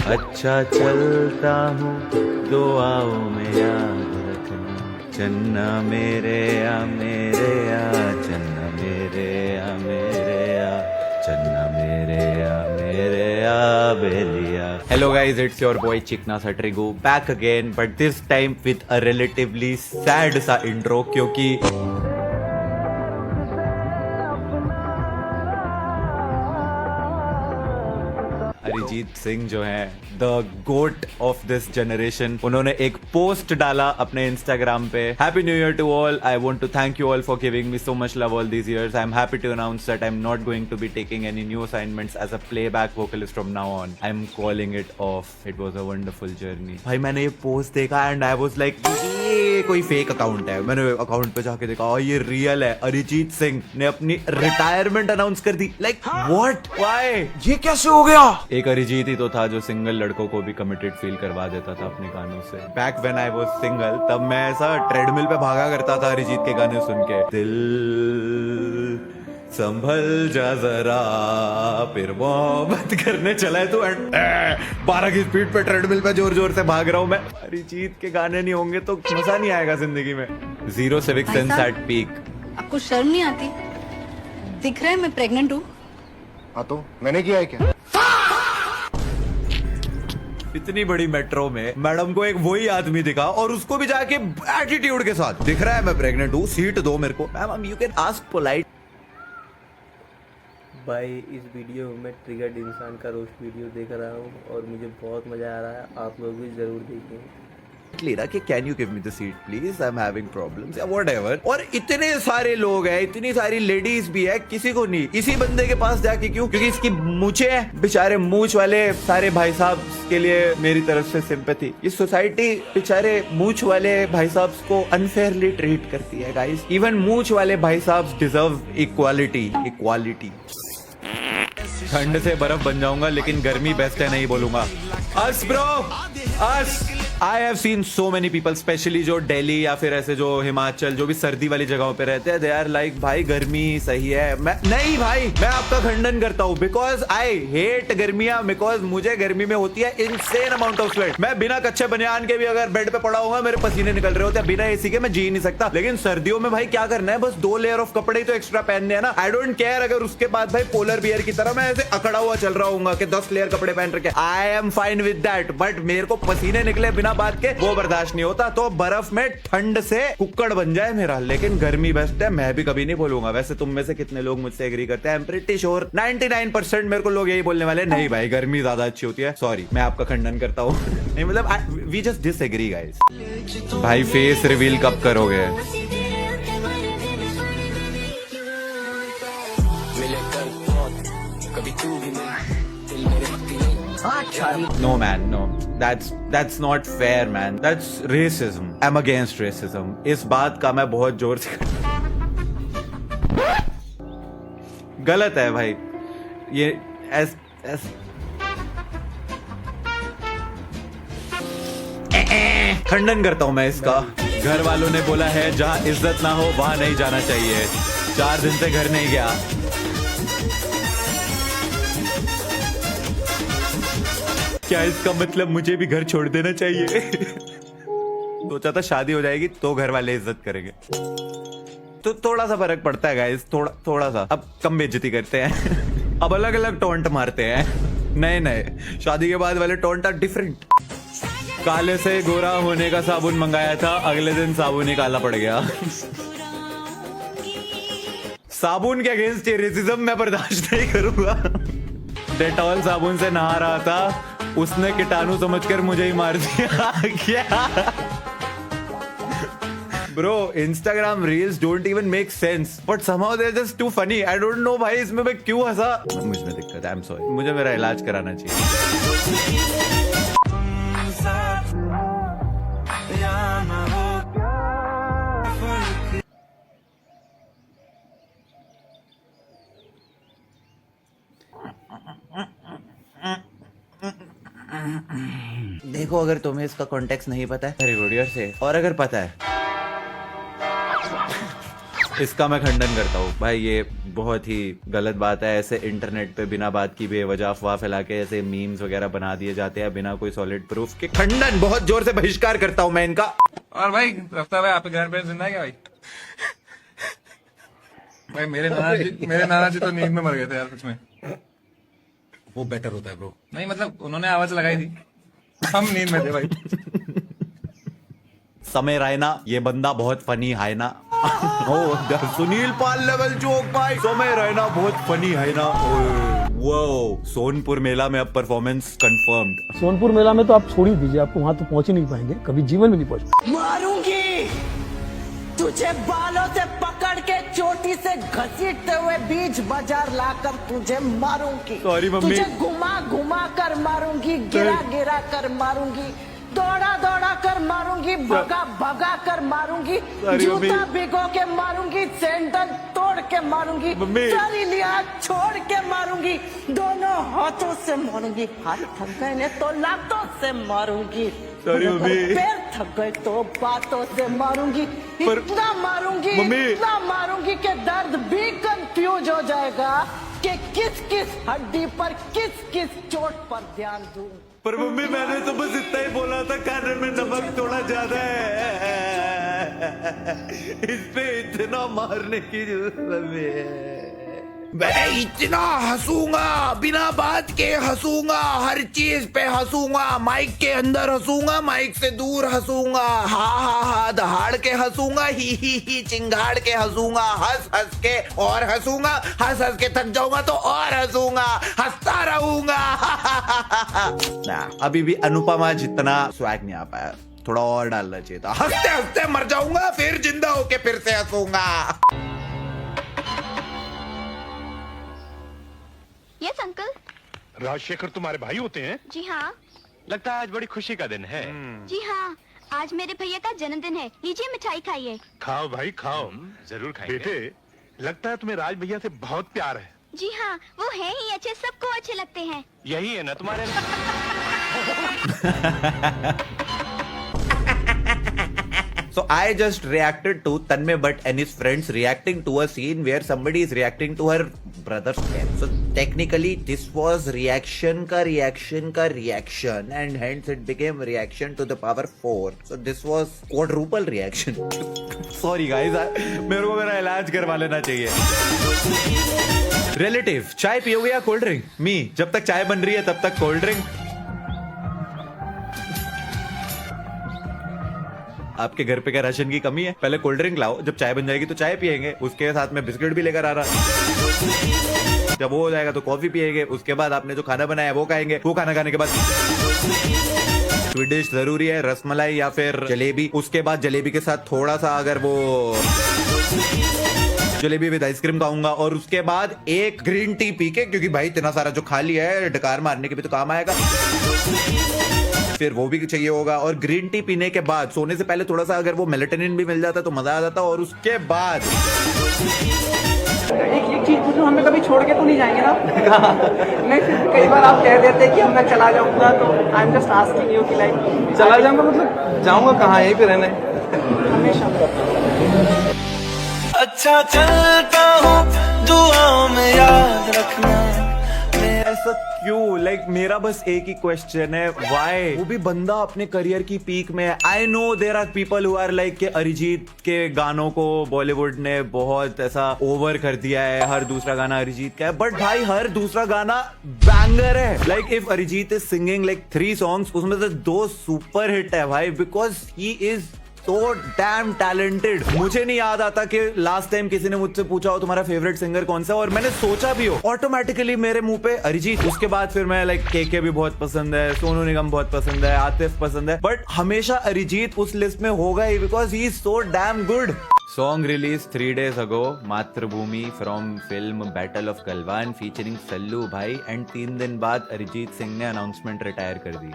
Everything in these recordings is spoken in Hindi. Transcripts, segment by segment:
अच्छा चलता हूँ दुआओं में याद रखना, चन्ना मेरे आ मेरे आ, चन्ना मेरे आ मेरे आ, चन्ना मेरे आ मेरे आ बेलिया। Hello guys, it's your boy Chikna Satrigu back again, but this time with a relatively sad सा intro क्योंकि अरिजीत सिंह जो है the GOAT of this generation, उन्होंने एक पोस्ट डाला अपने इंस्टाग्राम पे। Happy new year to all, I want to thank you all for giving me so much love all these years. I am happy to announce that I am not going to be taking any new assignments as a playback vocalist from now on. I am calling it off. It was a wonderful journey. भाई मैंने ये पोस्ट देखा एंड आई वाज लाइक ये कोई फेक अकाउंट है। मैंने अकाउंट पे जाके देखा और ये रियल है। अरिजीत सिंह ने अपनी रिटायरमेंट अनाउंस कर दी। लाइक व्हाट, व्हाई, ये कैसे हो गया? एक अरिजीत ही तो था जो सिंगल लड़कों को भी कमिटेड फील करवा देता था अपने गानों से। Back when I was single, तब मैं ऐसा ट्रेडमिल पे भागा करता था अरिजीत के गाने सुन के। दिल संभल जा जरा, फिर मोहब्बत करने चला है तू। 12 की स्पीड पे ट्रेडमिल पे जोर जोर से भाग रहा हूं मैं। अरिजीत के गाने नहीं होंगे तो मजा नहीं आएगा जिंदगी में। Zero civic sense at peak. आपको शर्म नहीं आती? दिख रहा है मैं प्रेग्नेंट हूँ। हाँ तो मैंने किया है क्या? इतनी बड़ी मेट्रो में मैडम को एक वही आदमी दिखा और उसको भी जाके एटीट्यूड के साथ, दिख रहा है मैं प्रेग्नेंट हूँ, सीट दो मेरे को। Ma'am you can ask polite. भाई इस वीडियो में ट्रिगर्ड इंसान का रोस्ट वीडियो देख रहा हूँ और मुझे बहुत मज़ा आ रहा है। आप लोग भी ज़रूर देखें। कि can you give me the seat please, I am having problems या व्हाटएवर। और इतने सारे लोग हैं, इतनी सारी लेडीज भी है, किसी को नहीं। इसी बंदे के पास जाके क्यों? क्योंकि इसकी मूछें हैं। बेचारे मूछ वाले सारे भाई साहब के लिए मेरी तरफ से सिंपैथी। ये सोसाइटी बेचारे मूछ वाले भाई साहब को अनफेयरली ट्रीट करती है गाइस। इवन मूछ वाले भाई साहब डिजर्व इक्वालिटी। इक्वालिटी। ठंड से बर्फ बन जाऊंगा लेकिन गर्मी बेस्ट है नहीं बोलूंगा। Us bro, us. I have seen so many people, specially जो दिल्ली या फिर ऐसे जो हिमाचल, जो भी सर्दी वाली जगहों पे रहते हैं, दे आर लाइक भाई गर्मी सही है। मैं नहीं भाई, मैं आपका खंडन करता हूँ बिकॉज आई हेट गर्मियां। बिकॉज मुझे गर्मी में होती है इनसेन अमाउंट ऑफ स्वेट। मैं बिना कच्चे बनियान के भी अगर बेड पे पड़ा हुआ मेरे पसीने निकल रहे होते हैं। बिना एसी के मैं जी नहीं सकता। लेकिन सर्दियों में भाई क्या करना है, बस 2 लेयर ऑफ कपड़े ही तो एक्स्ट्रा पहनने हैं ना। आई डोंट केयर अगर उसके बाद भाई पोलर बियर की तरह मैं ऐसे अकड़ा हुआ चल रहा हूँ कि 10 लेयर कपड़े पहन रखे। I am fine with that. But मेरे को पसीने निकले बिना बात के वो बर्दाश्त नहीं होता। तो बर्फ में ठंड से कुक्कड़ बन जाए मेरा, लेकिन गर्मी बेस्ट है। मैं भी कभी नहीं बोलूंगा। वैसे तुम में से कितने लोग मुझसे एग्री करते हैं? आई एम प्रीटी श्योर 99% मेरे को लोग यही बोलने वाले, नहीं भाई गर्मी ज्यादा अच्छी होती है। सॉरी, मैं आपका खंडन करता हूँ। नहीं मतलब वी जस्ट डिसएग्री गाइस। भाई फेस रिवील कब करोगे? No man, no. That's not fair man. That's racism. I'm against racism. इस बात का मैं बहुत जोर से गलत है भाई ये। खंडन करता हूं मैं इसका। घर वालों ने बोला है जहां इज्जत ना हो वहां नहीं जाना चाहिए। 4 दिन से घर नहीं गया। क्या इसका मतलब मुझे भी घर छोड़ देना चाहिए? सोचा था शादी हो जाएगी तो घर वाले इज्जत करेंगे, तो थोड़ा सा फर्क पड़ता है गाइस। थोड़ा सा। अब कम बेइज्जती करते हैं। अब अलग अलग टोंट मारते हैं। नए शादी के बाद वाले टोंट आर डिफरेंट। काले से गोरा होने का साबुन मंगाया था, अगले दिन साबुन ही काला पड़ गया। साबुन के अगेंस्ट ये रेसिज्म मैं बर्दाश्त नहीं करूंगा। डेटॉल साबुन से नहा रहा था, उसने कीटाणु समझकर मुझे ही मार दिया। क्या bro, Instagram reels don't even make sense but somehow they are just too funny. I don't know भाई इसमें मैं क्यों हंसा। मुझ में दिक्कत है, आई एम सॉरी। मुझे मेरा इलाज कराना चाहिए। देखो अगर तुम्हें इसका कॉन्टेक्स्ट नहीं पता है, वेरी गुड, योर सेफ। और अगर पता है इसका मैं खंडन करता हूँ भाई, ये बहुत ही गलत बात है। ऐसे इंटरनेट पे बिना बात की बेवजह अफवाह फैला के ऐसे मीम्स वगैरह बना दिए जाते हैं बिना कोई सॉलिड प्रूफ के। खंडन बहुत जोर से बहिष्कार करता हूँ मैं इनका। और भाई रफ्तार भाई आपके घर पे जिंदा है क्या भाई? भाई मेरे नाना जी तो नींद में मर गए थे यार सच में। वो बेटर होता है ब्रो। नहीं मतलब उन्होंने आवाज लगाई थी, हम नींद में थे भाई। समय रैना, ये बंदा बहुत फनी है ना। ओ सुनील पाल लेवल जोक भाई, समय रैना बहुत फनी है ना। वो सोनपुर मेला में अब परफॉर्मेंस कंफर्म्ड। सोनपुर मेला में तो आप छोड़ ही दीजिए, आपको वहां तो पहुंच ही नहीं पाएंगे, कभी जीवन में नहीं पहुंच। मारूंगी तुझे, बालों से पकड़ के चोटी से घसीटते हुए बीच बाजार लाकर तुझे मारूंगी। Sorry mummy. तुझे घुमा घुमा कर मारूंगी, गिरा गिरा कर मारूंगी, दौड़ा दौड़ा कर मारूंगी, भगा भगा कर मारूंगी, जूता भिगो के मारूंगी, सैंडल तोड़ के मारूंगी, सारी लिहाज छोड़ के मारूंगी, दोनों हाथों से मारूंगी, हाथ थक गए ने तो लातों से मारूंगी, पैर थक गए तो बातों से मारूंगी, इतना मारूंगी इतना मारूंगी कि दर्द भी कंफ्यूज हो जाएगा कि किस किस हड्डी पर किस किस चोट पर ध्यान दूं। पर मम्मी मैंने तो बस इतना ही बोला था, खाने में नमक थोड़ा ज्यादा है। इस पे इतना मारने की जरूरत है? मैं इतना हंसूंगा, बिना बात के हंसूंगा, हर चीज पे हंसूंगा, माइक के अंदर हंसूंगा, माइक से दूर हंसूंगा, हा हा हा दहाड़ के हंसूंगा, ही चिंगाड़ के हंसूंगा, हंस हंस के और हंसूंगा, हंस हंस के थक जाऊंगा तो और हंसूंगा, हंसता रहूंगा। ना अभी भी अनुपमा जितना स्वैग नहीं आ पाया, थोड़ा और डालना चाहिए था। हंसते हंसते मर जाऊंगा, फिर जिंदा होके फिर से हंसूंगा। Yes uncle. राजशेखर तुम्हारे भाई होते हैं? जी हाँ। लगता है आज बड़ी खुशी का दिन है। जी हाँ, आज मेरे भैया का जन्मदिन है, लीजिए मिठाई खाइए। खाओ भाई खाओ, जरूर खाएंगे। बेटे लगता है तुम्हें राज भैया से बहुत प्यार है। जी हाँ, वो है ही अच्छे, सबको अच्छे लगते हैं। यही है ना तुम्हारे So I just reacted to Tanmay Bhatt and his friends reacting to a scene where somebody is reacting to her brother's death. So technically this was reaction ka reaction and hence it became reaction to the power 4. So this was quadruple reaction. Sorry guys, मेरे को मेरा इलाज करवा लेना चाहिए। Relative, चाय पियोगे या कोल्ड ड्रिंक? मी, जब तक चाय बन रही है तब तक कोल्ड ड्रिंक। आपके घर पे क्या राशन की कमी है? पहले कोल्ड ड्रिंक लाओ, जब चाय बन जाएगी तो चाय पियेंगे, उसके साथ में बिस्किट भी लेकर आ रहा। जब वो हो जाएगा तो कॉफी पियेंगे, उसके बाद आपने जो खाना बनाया है वो खाएंगे, वो खाना खाने के बाद स्वीट डिश जरूरी है, रसमलाई या फिर जलेबी। उसके बाद जलेबी के साथ थोड़ा सा अगर वो जलेबी विद आइसक्रीम खाऊंगा, और उसके बाद एक ग्रीन टी पी के, क्योंकि भाई इतना सारा जो खा लिया है डकार मारने के भी तो काम आएगा, फिर वो भी चाहिए होगा। और ग्रीन टी पीने के बाद सोने से पहले थोड़ा सा अगर वो मेलेटोनिन भी मिल जाता तो मजा आ जाता। और उसके बाद एक चीज पूछूं, हमें कभी छोड़ के तो नहीं जाएंगे ना? नहीं, फिर कई बार आप कह देते कि अब मैं चला जाऊंगा, तो I am just asking you कि लाइक चला जाऊंगा मतलब जाऊंगा कहाँ, यहीं पे रहना है हमेशा। अच्छा चलता हूँ, दुआओं में याद रखना। ऐसा क्यों? लाइक मेरा बस एक ही क्वेश्चन है, व्हाई? वो भी बंदा अपने करियर की पीक में है। I know there are people who are like कि अरिजीत के गानों को बॉलीवुड ने बहुत ऐसा ओवर कर दिया है, हर दूसरा गाना अरिजीत का है, बट भाई हर दूसरा गाना बैंगर है। Like if Arijit is singing like 3 songs, उसमें से 2 सुपर हिट है भाई, because he is so damn talented। मुझे नहीं याद आता कि लास्ट टाइम किसी ने मुझसे पूछा हो तुम्हारा फेवरेट सिंगर कौन सा, और मैंने सोचा भी हो, ऑटोमेटिकली मेरे मुंह पे अरिजीत। उसके बाद फिर मैं लाइक के भी बहुत पसंद है, सोनू निगम बहुत पसंद है, आतिफ पसंद है, बट हमेशा अरिजीत उस लिस्ट में होगा ही because he is so damn good. Song released 3 days ago, मातृभूमि from film Battle of Galwan featuring Sallu भाई, and 3 दिन बाद अरिजीत सिंह ने अनाउंसमेंट रिटायर कर दी,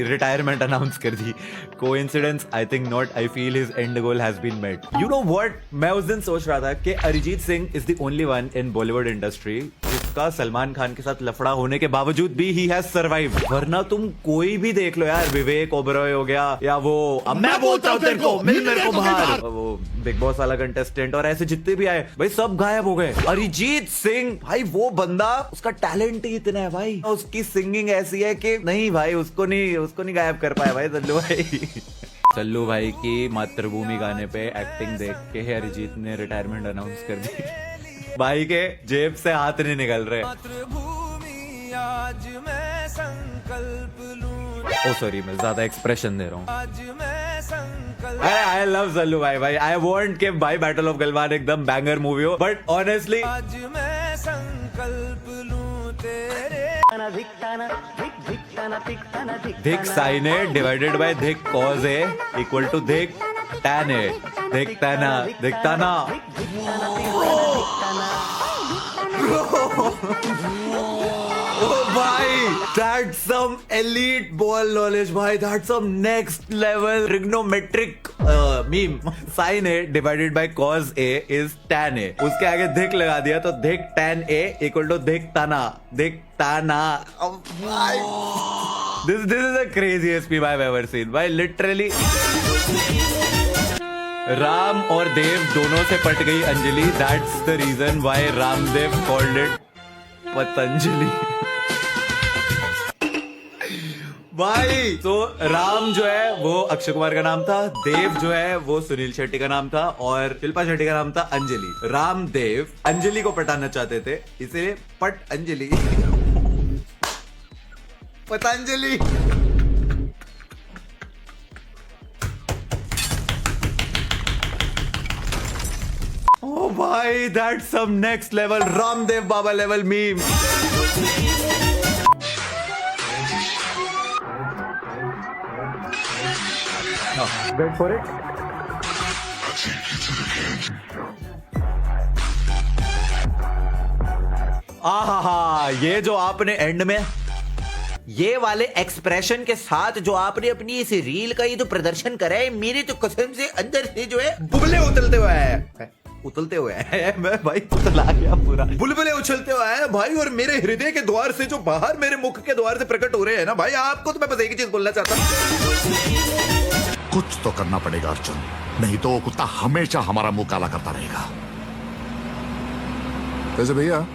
रिटायरमेंट अनाउंस कर दी। Coincidence? I think not. I feel his end goal has been met. You know what? मैं उस दिन सोच रहा था कि Arijit Singh is the only one in Bollywood industry उसका सलमान खान के साथ लफड़ा होने के बावजूद भी ही हैज सर्वाइव। वरना तुम कोई भी देख लो यार, विवेक ओबरॉय हो गया या वो अब मैं बोलता हूँ तेरे को, मिल मेरे को बाहर, वो बिग बॉस वाला कंटेस्टेंट और ऐसे जितने भी आए भाई सब गायब हो गए। अरिजीत सिंह भाई वो बंदा, उसका टैलेंट ही इतना है भाई, उसकी सिंगिंग ऐसी है कि नहीं भाई उसको नहीं गायब कर पाया भाई सल्लू भाई। सल्लू भाई की मातृभूमि गाने पे एक्टिंग देख के अरिजीत ने रिटायरमेंट अनाउंस कर दी। भाई के जेब से हाथ नहीं निकल रहे। आज मैं संकल्प लूं। ओ सॉरी, मैं ज्यादा एक्सप्रेशन दे रहा हूँ। आज मैं संकल्प। आई लव सल्लू भाई। आई वांट कि भाई बैटल ऑफ गलवान एकदम बैंगर मूवी हो, बट ऑनेस्टली आज मैं संकल्प लूं तेरे। धिक साइन ए डिवाइडेड बाय धिक कॉज ए इक्वल टू धिक टैन ए। दिखताना Oh भाई, that's some elite ball knowledge भाई, that's some next level trigonometric meme. Sin A divided by cos A is tan A. उसके आगे धिक लगा दिया तो धिक tan A equal to धिक ताना। Oh भाई, this is the craziest meme I've ever seen भाई, literally। राम और देव दोनों से पट गई Anjali, that's the reason why Ramdev called it Patanjali. भाई तो राम जो है वो अक्षय कुमार का नाम था, देव जो है वो सुनील शेट्टी का नाम था और शिल्पा शेट्टी का नाम था अंजलि। राम देव अंजलि को पटाना चाहते थे, इसलिए पट अंजलि पतंजलि। ओ भाई, that's some next level Ramdev Baba level meme. Wait for it. आहा, ये जो आपने एंड में ये वाले एक्सप्रेशन के साथ जो आपने अपनी इस रील का ये जो प्रदर्शन करा है, मेरे तो कसम से अंदर से जो है बुलबुले उतलते हुए है मैं भाई उतला गया पूरा, बुलबुले उछलते हुए हैं भाई। और मेरे हृदय के द्वार से जो बाहर मेरे मुख के द्वार से प्रकट हो रहे हैं ना भाई, आपको तो मैं बस एक ही चीज बोलना चाहता हूँ, कुछ तो करना पड़ेगा अर्जुन, नहीं तो वो कुत्ता हमेशा हमारा मुंह काला करता रहेगा। वैसे भैया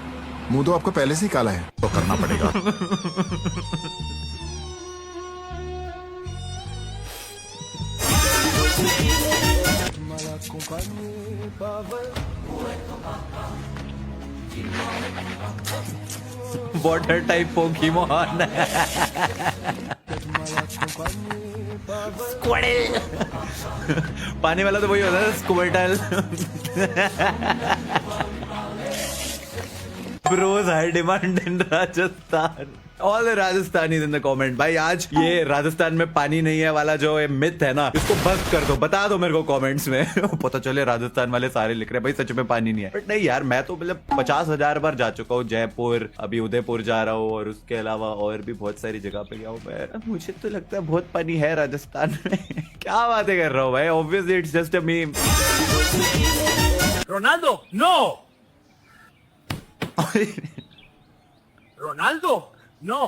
मुंह तो आपका पहले से ही काला है। तो करना पड़ेगा। Water type Pokemon Squirtle. पानी वाला तो वही होता है Squirtle. Bros high demand in Rajasthan. All Rajasthanis in the comment. भाई आज ये राजस्थान में पानी नहीं है वाला जो ये मिथ है ना, इसको बस कर दो, बता दो मेरे को कमेंट्स में। पता चले राजस्थान वाले सारे लिख रहे हैं भाई सच में पानी नहीं है। बट नहीं यार, मैं तो मतलब 50,000 बार जा चुका हूँ जयपुर, अभी उदयपुर जा रहा हूँ और उसके अलावा और भी बहुत सारी जगह पे गया हूँ मैं। मुझे तो लगता है बहुत पानी है राजस्थान में। क्या बातें कर रहा हूँ भाई, obviously it's just a meme. Ronaldo no, Ronaldo no.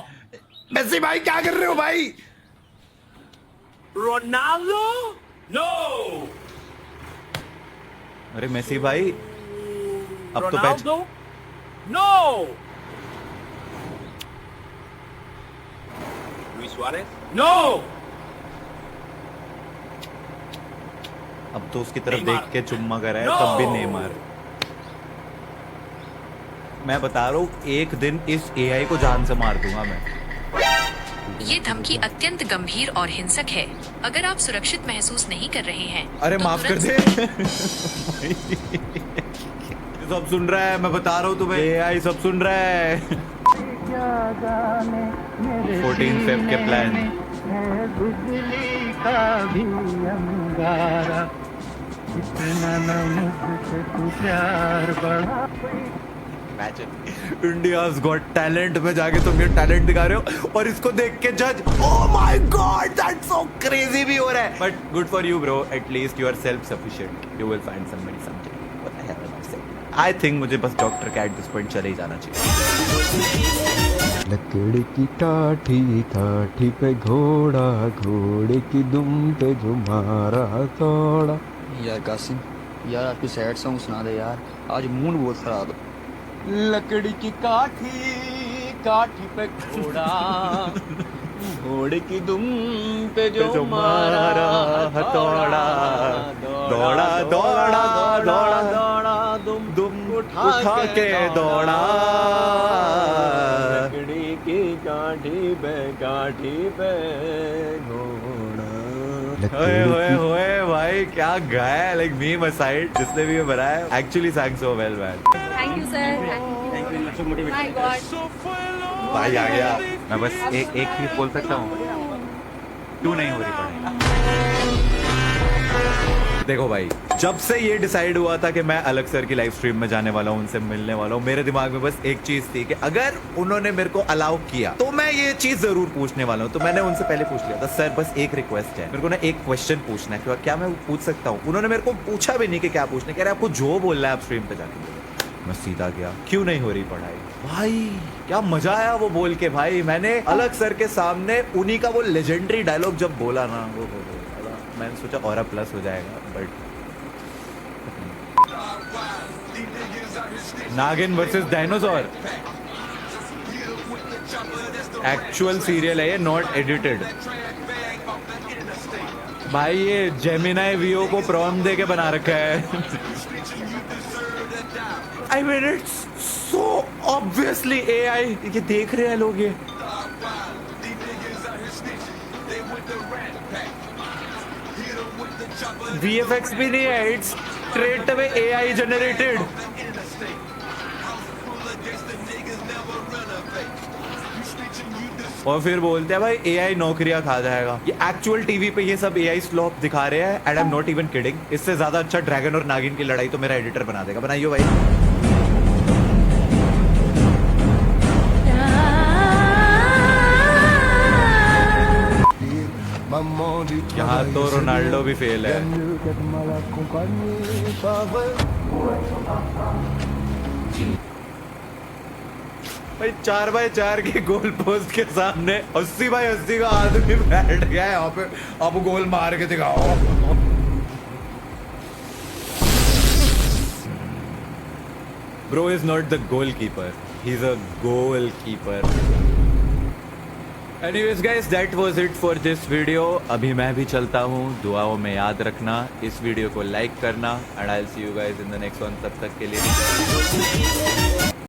Messi भाई क्या कर रहे हो भाई? Ronaldo no. अरे मेसी भाई अब तो Ronaldo no. Luis Suarez no. अब तो उसकी तरफ देख के चुम्मा कर रहा है, तब भी नेमार। मैं बता रहा हूँ एक दिन इस एआई को जान से मार दूंगा मैं। ये धमकी अत्यंत गंभीर और हिंसक है। अगर आप सुरक्षित महसूस नहीं कर रहे हैं, अरे तो माफ कर दे। सब सुन रहा है, मैं बता रहा हूँ तुम्हें, एआई सब सुन रहा है। 14 फेब के प्लान। इंडियाज गॉट टैलेंट में जाके तुम ये टैलेंट दिखा रहे हो और इसको देख के जज, oh my god that's so crazy भी हो रहा है। But good for you bro, at least you are self sufficient, you will find somebody something. What the hell am I saying? I think मुझे बस डॉक्टर का एट दिस पॉइंट चले ही जाना चाहिए। लकड़ी की काठी काठी पे घोड़ा, घोड़े की दुम पे जो मारा तोड़ा। यार कासिम, यार आपकी सैड सॉन्ग सुना दे यार, आज मूड बहुत खराब है। लकड़ी की काठी काठी पे घोड़ा, घोड़े की दुम पे जो मारा हथौड़ा। दौड़ा दौड़ा दौड़ा दौड़ा दुम उठा के दौड़ा। लकड़ी की काठी पे घोड़ा। ओए ओए ओए भाई क्या गाया, लाइक मीम असाइड, जिसने भी ये बनाया actually sang so well man। Thank you sir. My God. भाई आ गया। मैं बस एक चीज बोल सकता हूँ, क्यों नहीं हो रही पढ़ाई? देखो भाई, जब से ये डिसाइड हुआ था कि मैं अलग सर की लाइव स्ट्रीम में जाने वाला हूँ, उनसे मिलने वाला हूँ, मेरे दिमाग में बस एक चीज थी कि अगर उन्होंने मेरे को अलाउ किया तो मैं ये चीज जरूर पूछने वाला हूँ। तो मैंने उनसे पहले पूछ लिया था, सर बस एक रिक्वेस्ट है, मेरे को ना एक क्वेश्चन पूछना है, क्या मैं पूछ सकता हूँ? उन्होंने मेरे को पूछा भी नहीं कि क्या पूछना है, कह रहे आपको जो बोलना है आप स्ट्रीम पे जाके बोलो। मैं सीधा गया, क्यों नहीं हो रही पढ़ाई? भाई क्या मजा आया वो बोल के। भाई मैंने अलग सर के सामने उन्हीं का वो लेजेंडरी डायलॉग जब बोला ना, वो मैंने सोचा और प्लस हो जाएगा, बट नागिन वर्सेस डायनासोर एक्चुअल सीरियल है ये, नॉट एडिटेड। भाई ये जेमिनाई वीओ को प्रॉम दे के बना रखा है। I mean it's so obviously AI. ये देख रहे हैं लोग ये। VFX भी नहीं है, it's straight away AI generated. और फिर बोलते हैं भाई एआई नौकरियां खा जाएगा। ये एक्चुअल टीवी पे ये सब एआई स्लॉप दिखा रहे हैं, and I am not even kidding. इससे ज्यादा अच्छा ड्रैगन और नागिन की लड़ाई तो मेरा एडिटर बना देगा। बनाइयो भाई। यहाँ तो रोनाल्डो भी फेल है। भाई 4x4 के गोल पोस्ट के सामने 80x80 का आदमी बैठ गया है यहाँ पे। अब गोल मार के दिखाओ। Bro is not the goalkeeper. He's a goalkeeper. Anyways guys, that was it for this video. अभी मैं भी चलता हूँ, दुआओं में याद रखना, इस वीडियो को लाइक करना, and I'll see you guys in the next one। तब तक के लिए